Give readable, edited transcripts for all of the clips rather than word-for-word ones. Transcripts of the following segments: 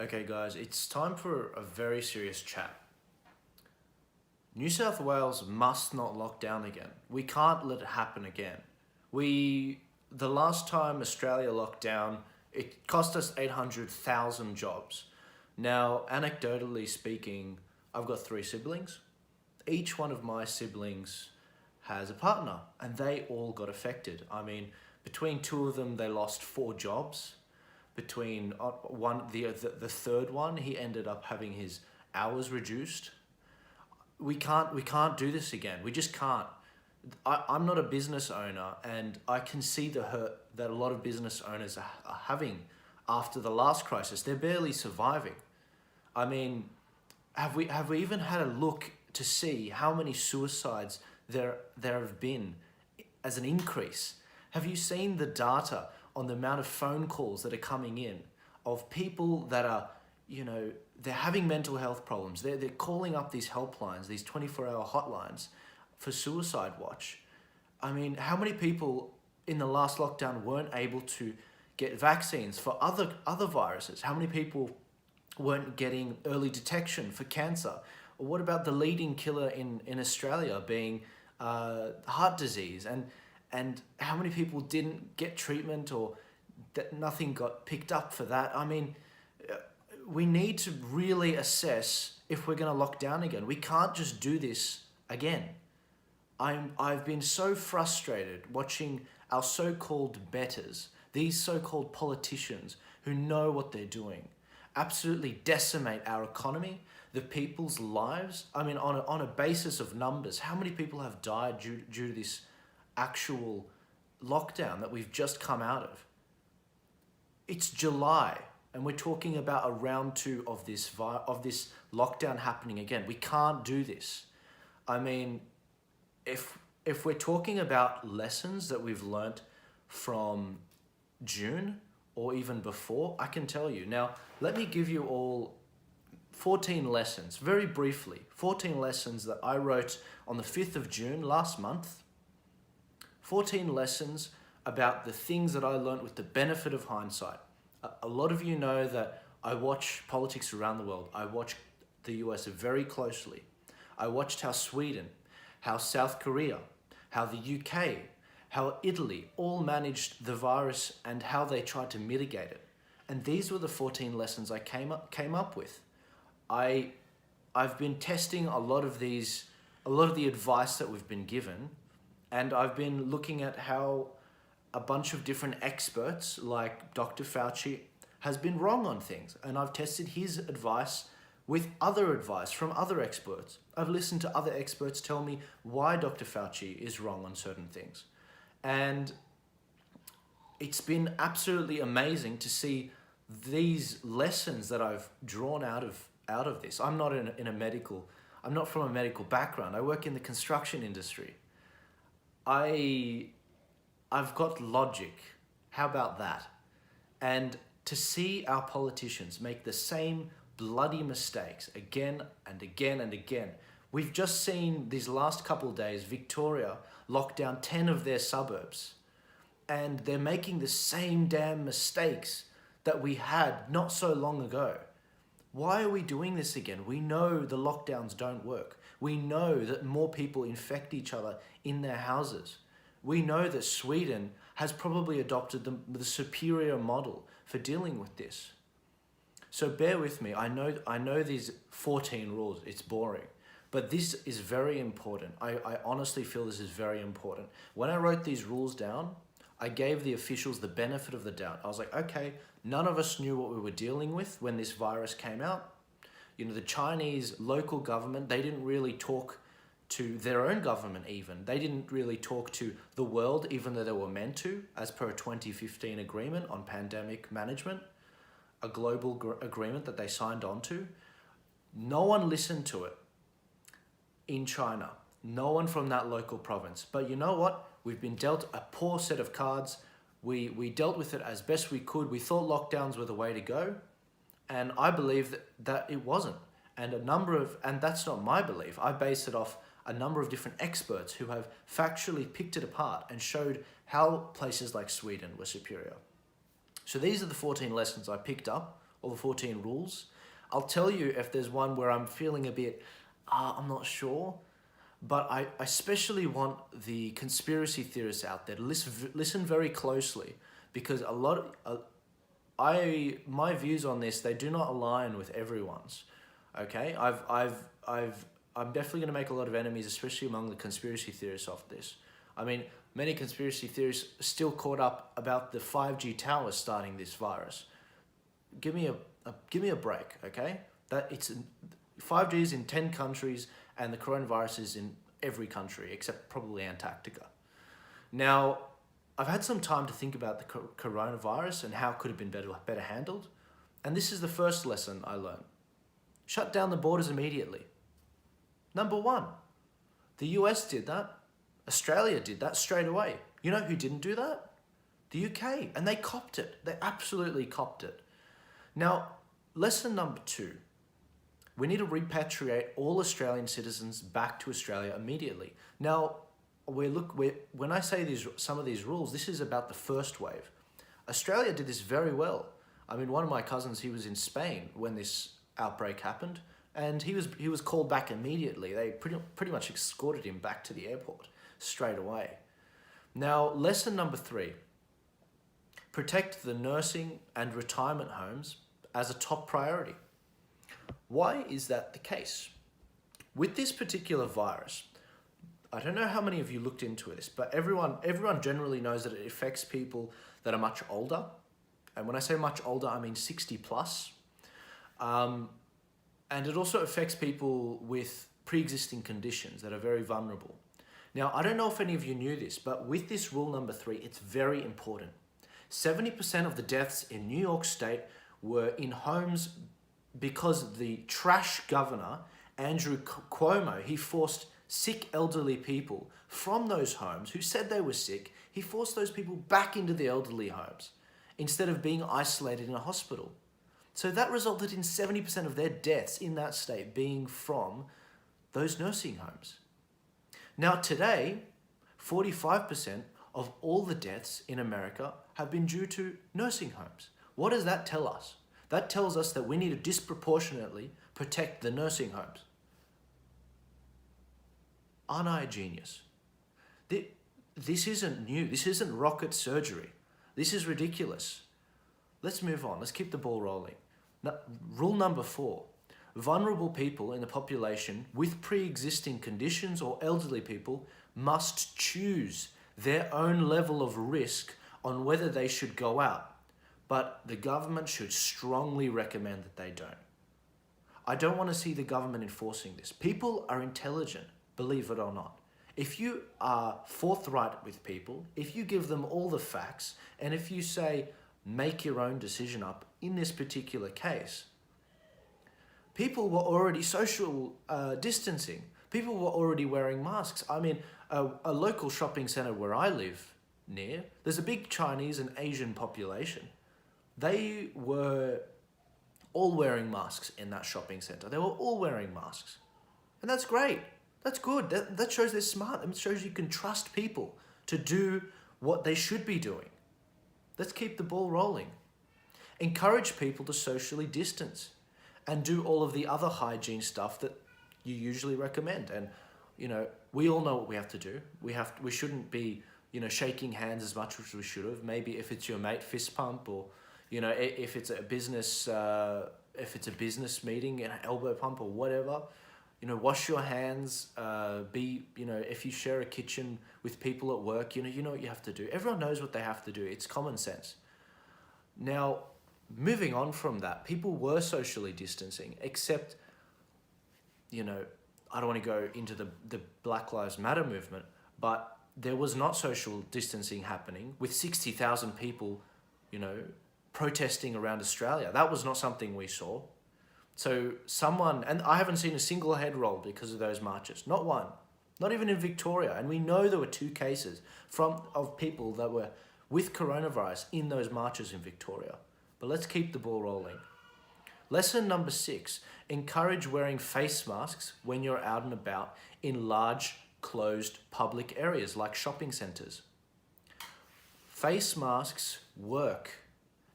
Okay, guys, it's time for a very serious chat. New South Wales must not lock down again. We can't let it happen again. The last time Australia locked down, it cost us 800,000 jobs. Now, anecdotally speaking, I've got three siblings. Each one of my siblings has a partner, and they all got affected. I mean, between two of them, they lost four jobs. Between the third one, he ended up having his hours reduced. We can't do this again. We just can't. I'm not a business owner, and I can see the hurt that a lot of business owners are having after the last crisis. They're barely surviving. I mean, have we even had a look to see how many suicides there have been as an increase? Have you seen the data on the amount of phone calls that are coming in of people that are, they're having mental health problems. They're calling up these helplines, these 24-hour hotlines for suicide watch. I mean, how many people in the last lockdown weren't able to get vaccines for other viruses? How many people weren't getting early detection for cancer? Or what about the leading killer in Australia being heart disease? And how many people didn't get treatment, or that nothing got picked up for that? I mean, we need to really assess if we're going to lock down again. We can't just do this again. I've been so frustrated watching our so-called betters, these so-called politicians who know what they're doing, absolutely decimate our economy, the people's lives. I mean, on a basis of numbers, how many people have died due to this actual lockdown that we've just come out of? It's July, and we're talking about a round two of this lockdown happening again. We can't do this. I mean, if we're talking about lessons that we've learnt from June or even before, I can tell you. Now, let me give you all 14 lessons, very briefly. 14 lessons that I wrote on the 5th of June last month. 14 lessons about the things that I learned with the benefit of hindsight. A lot of you know that I watch politics around the world. I watch the US very closely. I watched how Sweden, how South Korea, how the UK, how Italy all managed the virus and how they tried to mitigate it. And these were the 14 lessons I came up with. I've been testing a lot of the advice that we've been given, and I've been looking at how a bunch of different experts like Dr. Fauci has been wrong on things. And I've tested his advice with other advice from other experts. I've listened to other experts tell me why Dr. Fauci is wrong on certain things. And it's been absolutely amazing to see these lessons that I've drawn out of this. I'm not I'm not from a medical background. I work in the construction industry. I've got logic. How about that? And to see our politicians make the same bloody mistakes again and again and again. We've just seen these last couple of days, Victoria lock down 10 of their suburbs, and they're making the same damn mistakes that we had not so long ago. Why are we doing this again? We know the lockdowns don't work. We know that more people infect each other in their houses. We know that Sweden has probably adopted the superior model for dealing with this. So bear with me. I know these 14 rules, it's boring, but this is very important. I honestly feel this is very important. When I wrote these rules down, I gave the officials the benefit of the doubt. I was like, okay, none of us knew what we were dealing with when this virus came out. The Chinese local government, they didn't really talk to their own government even. They didn't really talk to the world, even though they were meant to, as per a 2015 agreement on pandemic management, a global agreement that they signed on to. No one listened to it in China. No one from that local province. But you know what? We've been dealt a poor set of cards. We dealt with it as best we could. We thought lockdowns were the way to go. And I believe that it wasn't. And that's not my belief. I base it off a number of different experts who have factually picked it apart and showed how places like Sweden were superior. So these are the 14 lessons I picked up all the 14 rules. I'll tell you if there's one where I'm feeling a bit, I'm not sure. But I especially want the conspiracy theorists out there to listen very closely, because my views on this, they do not align with everyone's. Okay, I'm definitely going to make a lot of enemies, especially among the conspiracy theorists of this. I mean, many conspiracy theorists are still caught up about the 5G towers starting this virus. Give me a break, okay? 5G is in 10 countries, and the coronavirus is in every country except probably Antarctica. Now, I've had some time to think about the coronavirus and how it could have been better handled. And this is the first lesson I learned. Shut down the borders immediately. Number one, the US did that. Australia did that straight away. You know who didn't do that? The UK. And they copped it. They absolutely copped it. Now, lesson number two. We need to repatriate all Australian citizens back to Australia immediately. Now, when I say some of these rules, this is about the first wave. Australia did this very well. I mean, one of my cousins, he was in Spain when this outbreak happened, and he was called back immediately. They pretty much escorted him back to the airport straight away. Now, lesson number three. Protect the nursing and retirement homes as a top priority. Why is that the case? With this particular virus, I don't know how many of you looked into this, but everyone generally knows that it affects people that are much older. And when I say much older, I mean 60 plus. And it also affects people with pre-existing conditions that are very vulnerable. Now, I don't know if any of you knew this, but with this rule number three, it's very important. 70% of the deaths in New York State were in homes because the trash governor, Andrew Cuomo, he forced sick elderly people from those homes who said they were sick, he forced those people back into the elderly homes instead of being isolated in a hospital. So that resulted in 70% of their deaths in that state being from those nursing homes. Now today, 45% of all the deaths in America have been due to nursing homes. What does that tell us? That tells us that we need to disproportionately protect the nursing homes. Aren't I a genius? This isn't new. This isn't rocket surgery. This is ridiculous. Let's move on. Let's keep the ball rolling. Now, rule number 4. Vulnerable people in the population with pre-existing conditions or elderly people must choose their own level of risk on whether they should go out. But the government should strongly recommend that they don't. I don't want to see the government enforcing this. People are intelligent, believe it or not. If you are forthright with people, if you give them all the facts, and if you say, make your own decision up in this particular case, people were already social distancing. People were already wearing masks. I mean, a local shopping center where I live near, there's a big Chinese and Asian population. They were all wearing masks in that shopping center. They were all wearing masks. And that's great. That's good. That shows they're smart. It shows you can trust people to do what they should be doing. Let's keep the ball rolling. Encourage people to socially distance and do all of the other hygiene stuff that you usually recommend. And, you know, we all know what we have to do. We shouldn't be, shaking hands as much as we should have. Maybe if it's your mate, fist pump, or, if it's a business meeting, an elbow pump or whatever. Wash your hands, if you share a kitchen with people at work, you know what you have to do. Everyone knows what they have to do. It's common sense. Now, moving on from that, people were socially distancing, except, I don't want to go into the Black Lives Matter movement, but there was not social distancing happening with 60,000 people, protesting around Australia. That was not something we saw. So and I haven't seen a single head roll because of those marches. Not one. Not even in Victoria. And we know there were 2 cases of people that were with coronavirus in those marches in Victoria. But let's keep the ball rolling. Lesson number 6. Encourage wearing face masks when you're out and about in large, closed public areas like shopping centres. Face masks work.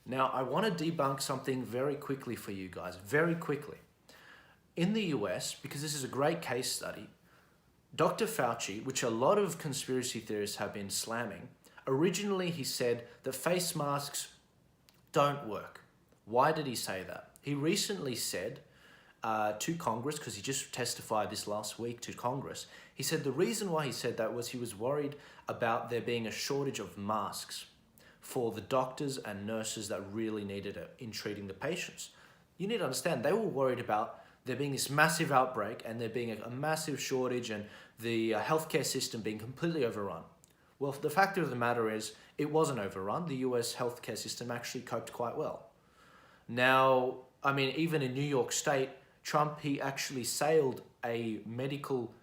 Now, I want to debunk something very quickly for you guys, very quickly. In the US, because this is a great case study, Dr. Fauci, which a lot of conspiracy theorists have been slamming, originally he said that face masks don't work. Why did he say that? He recently said to Congress, because he just testified this last week to Congress, he said the reason why he said that was he was worried about there being a shortage of masks for the doctors and nurses that really needed it in treating the patients. You need to understand, they were worried about there being this massive outbreak and there being a massive shortage and the healthcare system being completely overrun. Well, the fact of the matter is, it wasn't overrun. The US healthcare system actually coped quite well. Now, I mean, even in New York State, Trump, he actually sailed a medical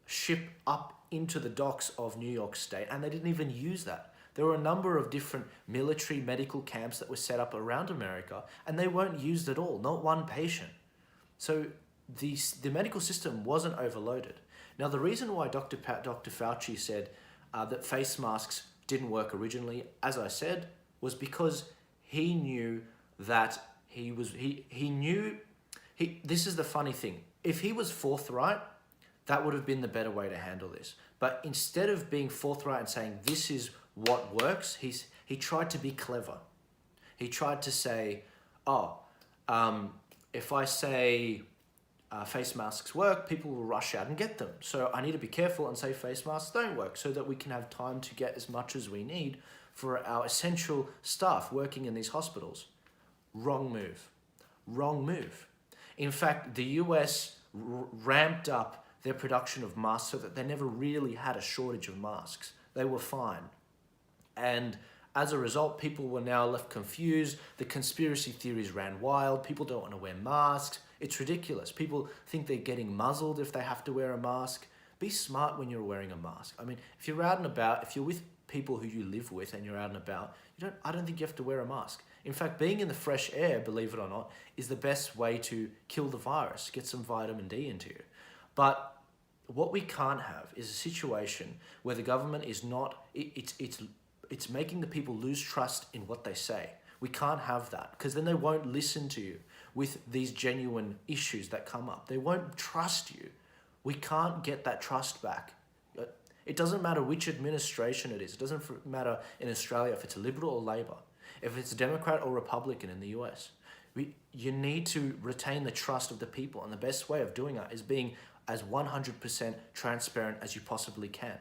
ship up into the docks of New York State, and they didn't even use that. There were a number of different military medical camps that were set up around America, and they weren't used at all, not one patient. So the medical system wasn't overloaded. Now, the reason why Dr. Fauci said that face masks didn't work originally, as I said, was because he knew that this is the funny thing. If he was forthright, that would have been the better way to handle this. But instead of being forthright and saying this is what works, he tried to be clever. He tried to say, if I say face masks work, people will rush out and get them. So I need to be careful and say face masks don't work so that we can have time to get as much as we need for our essential staff working in these hospitals. Wrong move. Wrong move. In fact, the US ramped up their production of masks so that they never really had a shortage of masks. They were fine. And as a result, people were now left confused. The conspiracy theories ran wild. People don't want to wear masks. It's ridiculous. People think they're getting muzzled if they have to wear a mask. Be smart when you're wearing a mask. I mean, if you're out and about, if you're with people who you live with and you're out and about, I don't think you have to wear a mask. In fact, being in the fresh air, believe it or not, is the best way to kill the virus, get some vitamin D into you. But what we can't have is a situation where the government is not, it's making the people lose trust in what they say. We can't have that, because then they won't listen to you with these genuine issues that come up. They won't trust you. We can't get that trust back. It doesn't matter which administration it is. It doesn't matter in Australia if it's a Liberal or Labor, if it's a Democrat or Republican in the US. You need to retain the trust of the people, and the best way of doing that is being as 100% transparent as you possibly can.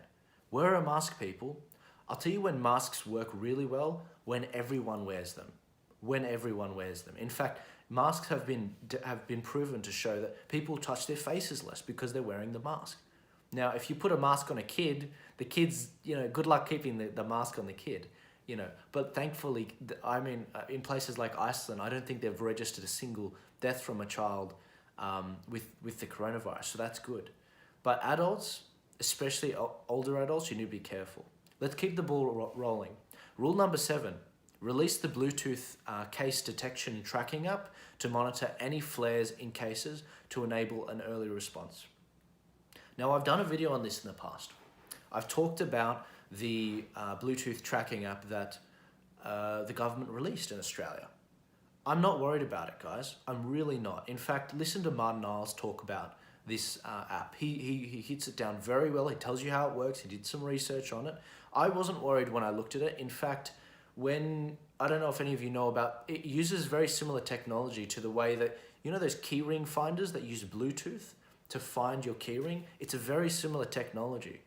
Wear a mask, people. I'll tell you when masks work really well, when everyone wears them. When everyone wears them. In fact, masks have been proven to show that people touch their faces less because they're wearing the mask. Now, if you put a mask on a kid, the kid's, good luck keeping the mask on the kid, But thankfully, in places like Iceland, I don't think they've registered a single death from a child with the coronavirus, so that's good. But adults, especially older adults, you need to be careful. Let's keep the ball rolling. Rule number 7, release the Bluetooth case detection and tracking app to monitor any flares in cases to enable an early response. Now, I've done a video on this in the past. I've talked about the Bluetooth tracking app that the government released in Australia. I'm not worried about it, guys. I'm really not. In fact, listen to Martin Isles talk about this app. He hits it down very well. He tells you how it works. He did some research on it. I wasn't worried when I looked at it. In fact, I don't know if any of you know about, it uses very similar technology to the way that, those keyring finders that use Bluetooth to find your keyring? It's a very similar technology.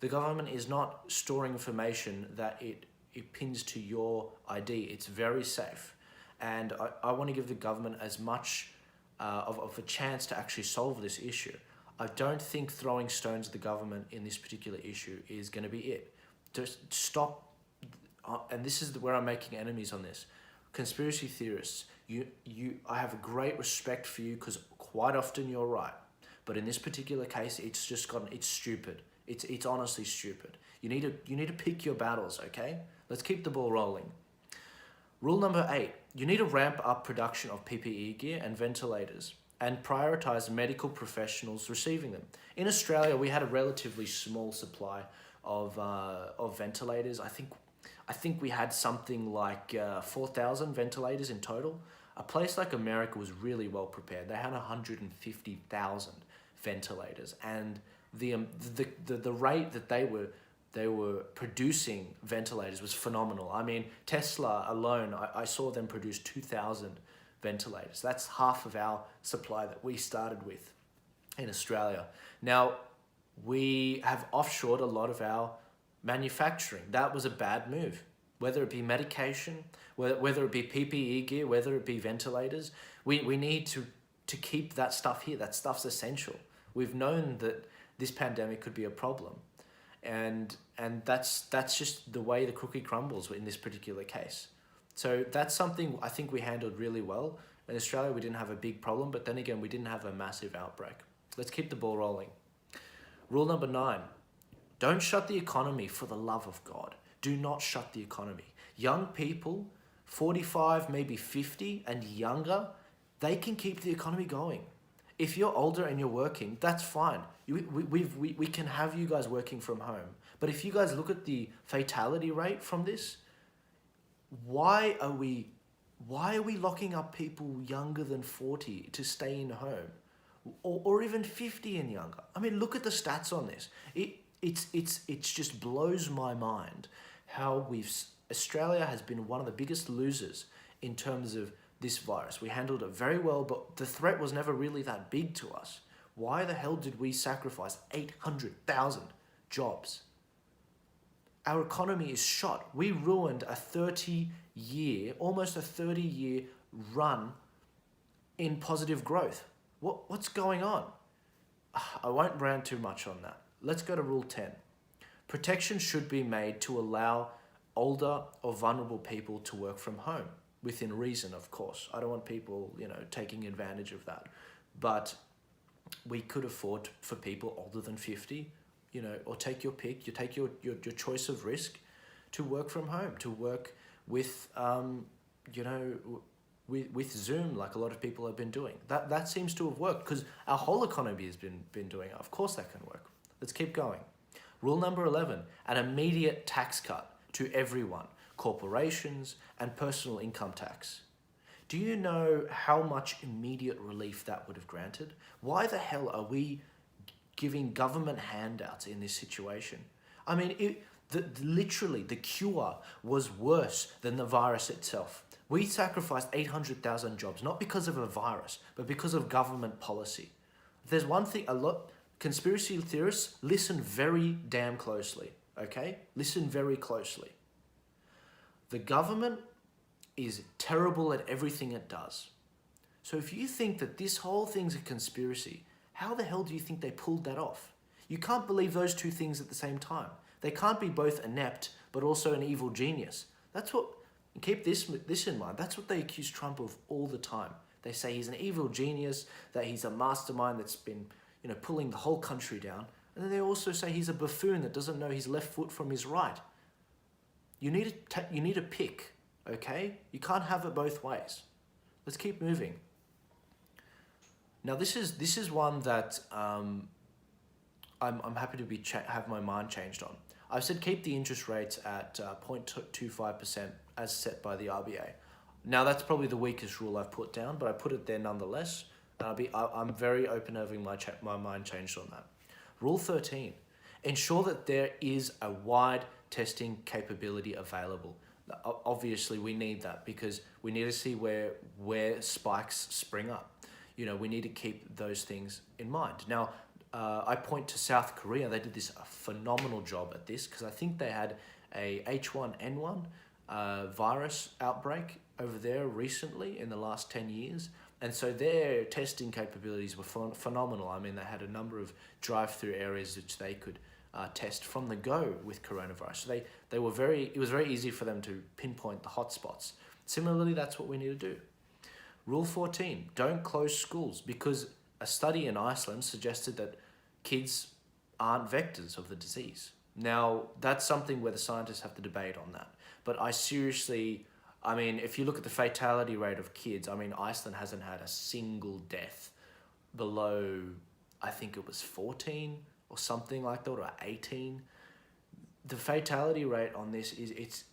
The government is not storing information that it pins to your ID. It's very safe. And I want to give the government as much of a chance to actually solve this issue. I don't think throwing stones at the government in this particular issue is going to be it. Just stop, and this is where I'm making enemies on this. Conspiracy theorists, I have a great respect for you because quite often you're right. But in this particular case, it's stupid. It's honestly stupid. You need to pick your battles, okay? Let's keep the ball rolling. Rule number 8, you need to ramp up production of PPE gear and ventilators and prioritize medical professionals receiving them. In Australia, we had a relatively small supply of ventilators. I think I think we had something like 4,000 ventilators in total. A place like America was really well prepared. They had 150,000 ventilators, and the rate that they were producing ventilators was phenomenal. I mean, Tesla alone, I saw them produce 2,000 ventilators. That's half of our supply that we started with in Australia. Now, we have offshored a lot of our manufacturing. That was a bad move. Whether it be medication, whether it be PPE gear, whether it be ventilators, we need to keep that stuff here. That stuff's essential. We've known that this pandemic could be a problem. And that's just the way the cookie crumbles in this particular case. So that's something I think we handled really well. In Australia, we didn't have a big problem, but then again, we didn't have a massive outbreak. Let's keep the ball rolling. Rule number 9, don't shut the economy for the love of God. Do not shut the economy. Young people, 45, maybe 50 and younger, they can keep the economy going. If you're older and you're working, that's fine. We can have you guys working from home. But if you guys look at the fatality rate from this, why are we locking up people younger than 40 to stay in home? Or even 50 and younger? I mean, look at the stats on this. It just blows my mind how Australia has been one of the biggest losers in terms of this virus. We handled it very well, but the threat was never really that big to us. Why the hell did we sacrifice 800,000 jobs? Our economy is shot. We ruined almost a 30-year run in positive growth. What's going on? I won't rant too much on that. Let's go to rule 10. Protection should be made to allow older or vulnerable people to work from home, within reason, of course. I don't want people, taking advantage of that. But we could afford for people older than 50, or take your pick, you take your choice of risk to work from home, to work with, with Zoom, like a lot of people have been doing. That seems to have worked because our whole economy has been doing it. Of course that can work. Let's keep going. Rule number 11, an immediate tax cut to everyone, corporations and personal income tax. Do you know how much immediate relief that would have granted? Why the hell are we giving government handouts in this situation? I mean, literally the cure was worse than the virus itself. We sacrificed 800,000 jobs, not because of a virus, but because of government policy. There's one thing, conspiracy theorists, listen very damn closely, okay? Listen very closely. The government is terrible at everything it does. So if you think that this whole thing's a conspiracy, how the hell do you think they pulled that off? You can't believe those two things at the same time. They can't be both inept, but also an evil genius. Keep this in mind. That's what they accuse Trump of all the time. They say he's an evil genius, that he's a mastermind that's been, pulling the whole country down. And then they also say he's a buffoon that doesn't know his left foot from his right. You need to pick, okay? You can't have it both ways. Let's keep moving. Now this is one that I'm happy to have my mind changed on. I've said keep the interest rates at 0.25% as set by the RBA. Now that's probably the weakest rule I've put down, but I put it there nonetheless. I'm very open having my mind changed on that. Rule 13, ensure that there is a wide testing capability available. Obviously we need that because we need to see where spikes spring up. We need to keep those things in mind. Now, I point to South Korea. They did a phenomenal job at this because I think they had a H1N1 virus outbreak over there recently in the last 10 years. And so their testing capabilities were phenomenal. I mean, they had a number of drive-through areas which they could test from the go with coronavirus. So it was very easy for them to pinpoint the hotspots. Similarly, that's what we need to do. Rule 14, don't close schools because a study in Iceland suggested that kids aren't vectors of the disease. Now, that's something where the scientists have to debate on that. But if you look at the fatality rate of kids, Iceland hasn't had a single death below, I think it was 14 or something like that, or 18. the fatality rate on this is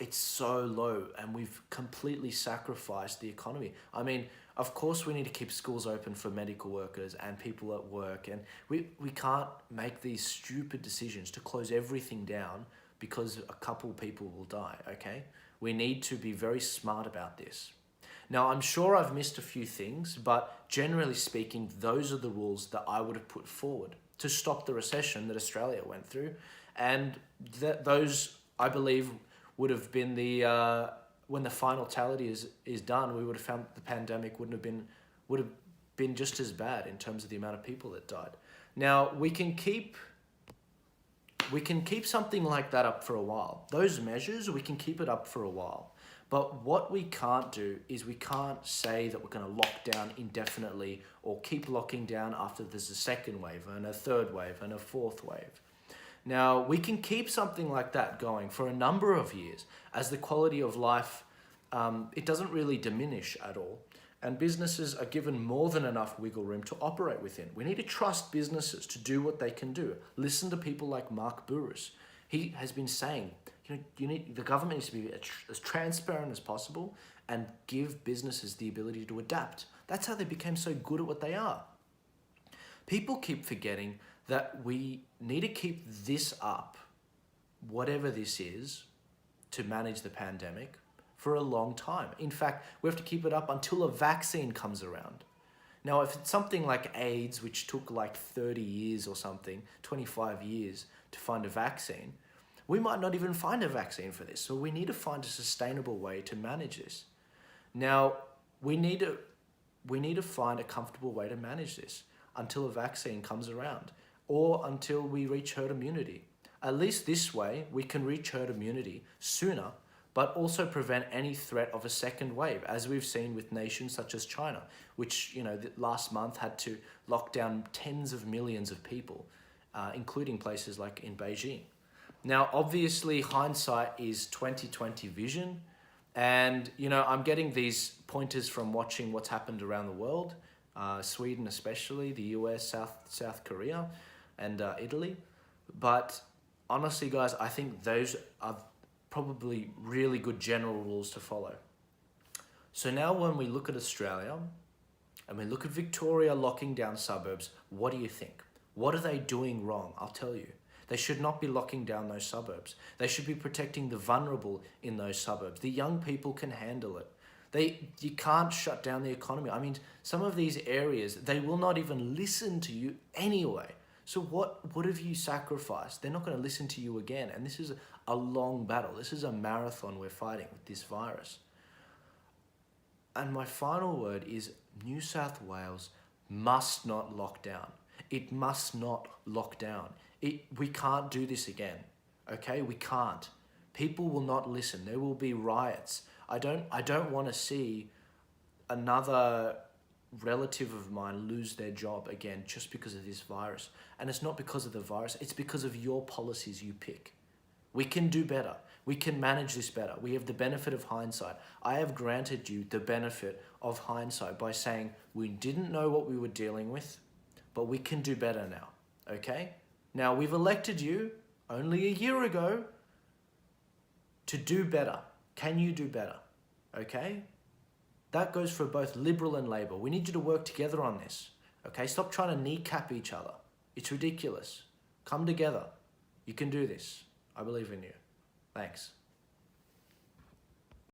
it's so low, and we've completely sacrificed the economy. I mean, of course we need to keep schools open for medical workers and people at work, and we can't make these stupid decisions to close everything down because a couple people will die, okay? We need to be very smart about this. Now, I'm sure I've missed a few things, but generally speaking, those are the rules that I would have put forward to stop the recession that Australia went through. And those, I believe, would have been the, when the final tally is done, we would have found that the pandemic would have been just as bad in terms of the amount of people that died. Now, we can keep something like that up for a while. Those measures, we can keep it up for a while. But what we can't do is we can't say that we're going to lock down indefinitely or keep locking down after there's a second wave and a third wave and a fourth wave. Now, we can keep something like that going for a number of years as the quality of life, it doesn't really diminish at all. And businesses are given more than enough wiggle room to operate within. We need to trust businesses to do what they can do. Listen to people like Mark Burris. He has been saying, the government needs to be as transparent as possible and give businesses the ability to adapt. That's how they became so good at what they are. People keep forgetting that we need to keep this up, whatever this is, to manage the pandemic for a long time. In fact, we have to keep it up until a vaccine comes around. Now, if it's something like AIDS, which took like 30 years or something, 25 years to find a vaccine, we might not even find a vaccine for this. So we need to find a sustainable way to manage this. Now, we need to find a comfortable way to manage this until a vaccine comes around or until we reach herd immunity. At least this way, we can reach herd immunity sooner, but also prevent any threat of a second wave, as we've seen with nations such as China, which, last month had to lock down tens of millions of people, including places like in Beijing. Now, obviously, hindsight is 20/20 vision, and I'm getting these pointers from watching what's happened around the world, Sweden especially, the US, South Korea, and Italy. But honestly, guys, I think those are probably really good general rules to follow. So now when we look at Australia and we look at Victoria locking down suburbs, what do you think? What are they doing wrong? I'll tell you. They should not be locking down those suburbs. They should be protecting the vulnerable in those suburbs. The young people can handle it. You can't shut down the economy. I mean, some of these areas, they will not even listen to you anyway. So what have you sacrificed? They're not going to listen to you again. And this is a long battle. This is a marathon we're fighting with this virus. And my final word is New South Wales must not lock down. It must not lock down. We can't do this again, okay? We can't. People will not listen. There will be riots. I don't want to see another relative of mine lose their job again just because of this virus. And it's not because of the virus. It's because of your policies you pick. We can do better. We can manage this better. We have the benefit of hindsight. I have granted you the benefit of hindsight by saying we didn't know what we were dealing with, but we can do better now, okay? Now, we've elected you only a year ago to do better. Can you do better? Okay? That goes for both Liberal and Labor. We need you to work together on this. Okay? Stop trying to kneecap each other. It's ridiculous. Come together. You can do this. I believe in you. Thanks.